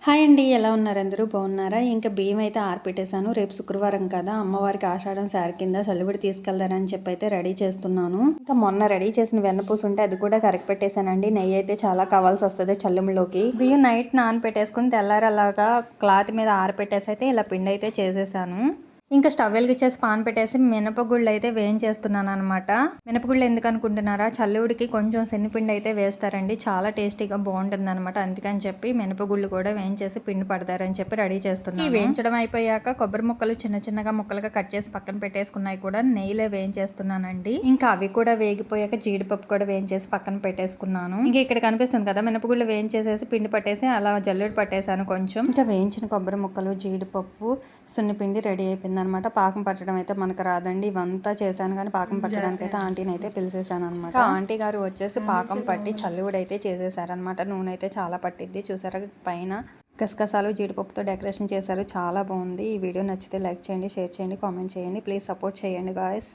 Hi అండి. ఎలా ఉన్నారు అందరూ? బాగున్నారా? ఇంకా బియ్యం అయితే ఆరపెట్టేసాను. రేపు శుక్రవారం కదా! అమ్మవారికి ఆషాఢం శారీ కింద చల్లివిడి తీసుకెళ్దారని చెప్పి అయితే రెడీ చేస్తున్నాను. ఇంకా మొన్న రెడీ చేసిన వెన్నపూస ఉంటే అది కూడా కరగపెట్టేసానండి. నెయ్యి అయితే చాలా కావాల్సొస్తది చల్లుములోకి. బియ్యం నైట్ నానపెట్టేసుకొని తెల్లారి అలాగా క్లాత్ మీద ఆరపెట్టేసి అయితే ఇలా పిండి అయితే చేసేసాను. ఇంకా స్టవ్ వెలిగించేసి పాన్ పెట్టేసి మినపగుళ్ళు అయితే వేయించేస్తున్నాను అనమాట. మినపగుళ్ళు ఎందుకు అనుకుంటున్నారా? చల్లుడికి కొంచెం శనగపిండి అయితే వేస్తారండి. చాలా టేస్టీగా బాగుంటుంది అనమాట. అందుకని చెప్పి మినపగుళ్ళు కూడా వేయించేసి పిండి పడతారని చెప్పి రెడీ చేస్తున్నాను. ఈ వేయించడం అయిపోయాక కొబ్బరి ముక్కలు చిన్న చిన్నగా ముక్కలుగా కట్ చేసి పక్కన పెట్టేసుకున్నాయి కూడా నెయ్యిలో వేయించేస్తున్నానండి. ఇంకా అవి కూడా వేగిపోయాక జీడిపప్పు కూడా వేయించేసి పక్కన పెట్టేసుకున్నాను. ఇంకా ఇక్కడ కనిపిస్తుంది కదా, మినపగుళ్ళు వేయించేసేసి పిండి పట్టేసి అలా జల్లుడు పట్టేసాను కొంచెం. ఇంకా వేయించిన కొబ్బరి ముక్కలు, జీడిపప్పు, సున్నిపిండి రెడీ అయిపోయింది అనమాట. పాకం పట్టడం అయితే మనకు రాదండి. ఇవంతా చేశాను కానీ పాకం పట్టడానికి అయితే ఆంటీని అయితే పిలిచేసాను అనమాట. ఆంటీ గారు వచ్చేసి పాకం పట్టి చల్లువుడైతే చేసేసారనమాట. నూనె అయితే చాలా పట్టిద్ది చూసారా. పైన గసగసాలు జీడిపప్పుతో డెకరేషన్ చేశారు. చాలా బాగుంది. ఈ వీడియో నచ్చితే లైక్ చేయండి, షేర్ చేయండి, కామెంట్ చేయండి. ప్లీజ్ సపోర్ట్ చేయండి గాయస్.